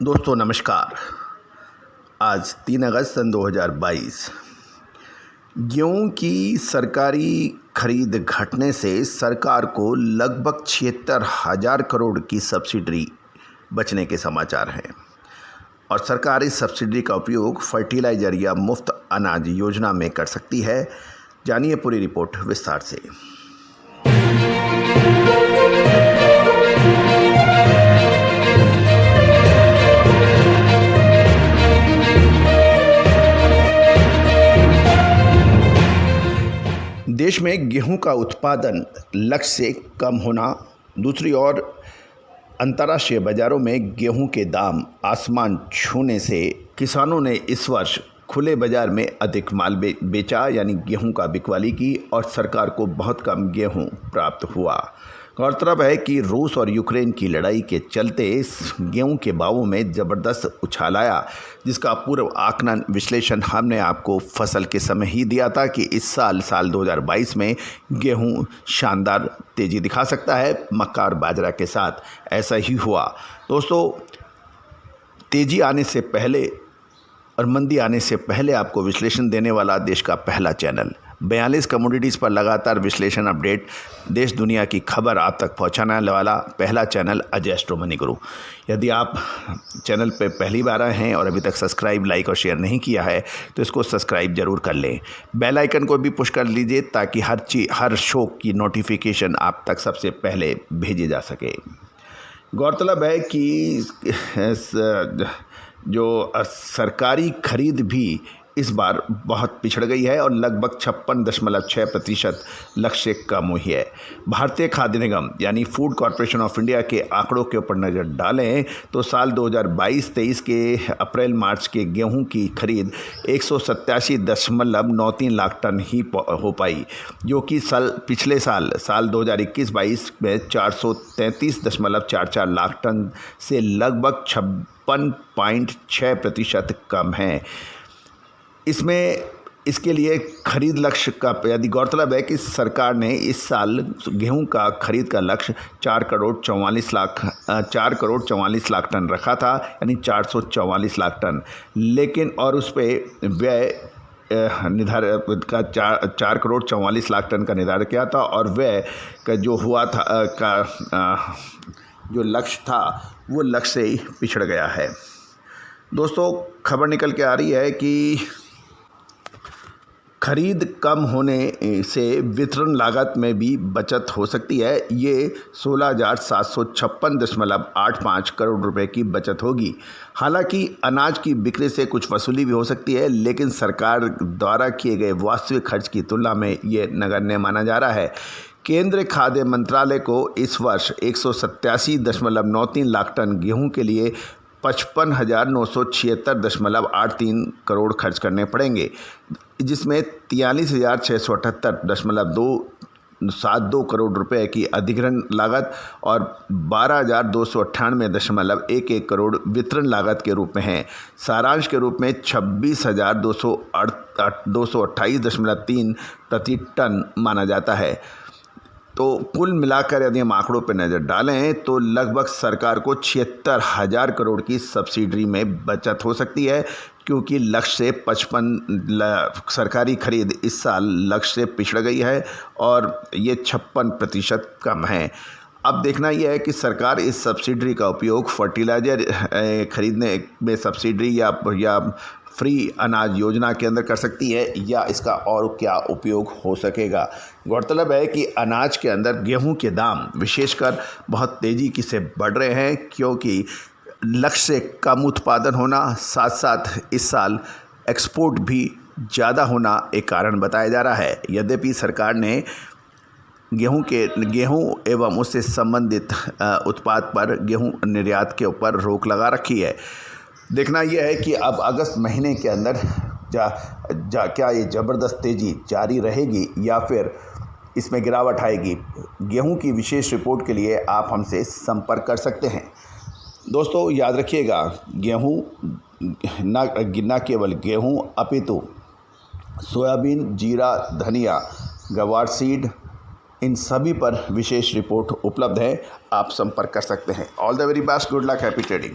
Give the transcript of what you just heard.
दोस्तों नमस्कार। आज 3 अगस्त सन 2022 गेहूं की सरकारी खरीद घटने से सरकार को लगभग 76,000 करोड़ की सब्सिडी बचने के समाचार हैं और सरकार इस सब्सिडी का उपयोग फर्टिलाइजर या मुफ्त अनाज योजना में कर सकती है। जानिए पूरी रिपोर्ट विस्तार से। देश में गेहूं का उत्पादन लक्ष्य से कम होना, दूसरी ओर अंतर्राष्ट्रीय बाजारों में गेहूं के दाम आसमान छूने से किसानों ने इस वर्ष खुले बाजार में अधिक माल बेचा यानी गेहूं का बिकवाली की और सरकार को बहुत कम गेहूं प्राप्त हुआ। गौरतलब है कि रूस और यूक्रेन की लड़ाई के चलते गेहूं के भावों में ज़बरदस्त उछाल आया, जिसका पूर्व आकलन विश्लेषण हमने आपको फसल के समय ही दिया था कि इस साल 2022 में गेहूं शानदार तेज़ी दिखा सकता है। मक्का और बाजरा के साथ ऐसा ही हुआ। दोस्तों, तेज़ी आने से पहले और मंदी आने से पहले आपको विश्लेषण देने वाला देश का पहला चैनल 42 कमोडिटीज़ पर लगातार विश्लेषण अपडेट, देश दुनिया की खबर आप तक पहुंचाने वाला पहला चैनल अजय एस्ट्रो मनी गुरु। यदि आप चैनल पे पहली बार आए हैं और अभी तक सब्सक्राइब, लाइक और शेयर नहीं किया है तो इसको सब्सक्राइब ज़रूर कर लें। बेल आइकन को भी पुश कर लीजिए ताकि हर शो की नोटिफिकेशन आप तक सबसे पहले भेजी जा सके। गौरतलब है कि जो सरकारी खरीद भी इस बार बहुत पिछड़ गई है और लगभग 56.6% लक्ष्य से कम हुई है। भारतीय खाद्य निगम यानी फूड कॉरपोरेशन ऑफ इंडिया के आंकड़ों के ऊपर नज़र डालें तो साल 2022-23 के अप्रैल-मार्च के गेहूं की खरीद 187.93 लाख टन ही हो पाई, जो कि पिछले साल 2021-22 में 433.44 लाख टन से लगभग 56.6% कम है। इसके लिए खरीद लक्ष्य का यदि गौरतलब है कि सरकार ने इस साल गेहूं का खरीद का लक्ष्य 4 करोड़ 44 लाख टन रखा था, यानी 444 लाख टन, लेकिन और उस पे व्यय निर्धारित का 4 करोड़ 44 लाख टन का निर्धारण किया था और व्यय का जो हुआ था जो लक्ष्य था वो लक्ष्य से ही पिछड़ गया है। दोस्तों, खबर निकल के आ रही है कि खरीद कम होने से वितरण लागत में भी बचत हो सकती है। ये 16,756.85 करोड़ रुपए की बचत होगी। हालांकि अनाज की बिक्री से कुछ वसूली भी हो सकती है, लेकिन सरकार द्वारा किए गए वास्तविक खर्च की तुलना में ये नगण्य माना जा रहा है। केंद्रीय खाद्य मंत्रालय को इस वर्ष 187.93 लाख टन गेहूं के लिए 55,976.83 करोड़ खर्च करने पड़ेंगे, जिसमें 43,678.272 करोड़ रुपए की अधिग्रहण लागत और 12,298.11 करोड़ वितरण लागत के रूप में है। सारांश के रूप में 26,228.3 प्रति टन माना जाता है। तो कुल मिलाकर यदि हम आंकड़ों पर नज़र डालें तो लगभग सरकार को 76,000 करोड़ की सब्सिडी में बचत हो सकती है, क्योंकि लक्ष्य से 55 सरकारी खरीद इस साल लक्ष्य से पिछड़ गई है और ये 56% कम है। अब देखना यह है कि सरकार इस सब्सिडी का उपयोग फर्टिलाइजर खरीदने में सब्सिडी या फ्री अनाज योजना के अंदर कर सकती है या इसका और क्या उपयोग हो सकेगा। गौरतलब है कि अनाज के अंदर गेहूं के दाम विशेषकर बहुत तेज़ी से बढ़ रहे हैं, क्योंकि लक्ष्य से कम उत्पादन होना, साथ साथ इस साल एक्सपोर्ट भी ज़्यादा होना एक कारण बताया जा रहा है। यद्यपि सरकार ने गेहूं एवं उससे संबंधित उत्पाद पर गेहूं निर्यात के ऊपर रोक लगा रखी है। देखना यह है कि अब अगस्त महीने के अंदर क्या ये ज़बरदस्त तेज़ी जारी रहेगी या फिर इसमें गिरावट आएगी। गेहूं की विशेष रिपोर्ट के लिए आप हमसे संपर्क कर सकते हैं। दोस्तों, याद रखिएगा, गेहूं न केवल गेहूं अपितु सोयाबीन, जीरा, धनिया, गवार सीड, इन सभी पर विशेष रिपोर्ट उपलब्ध है। आप संपर्क कर सकते हैं। All the very best, good luck, happy trading.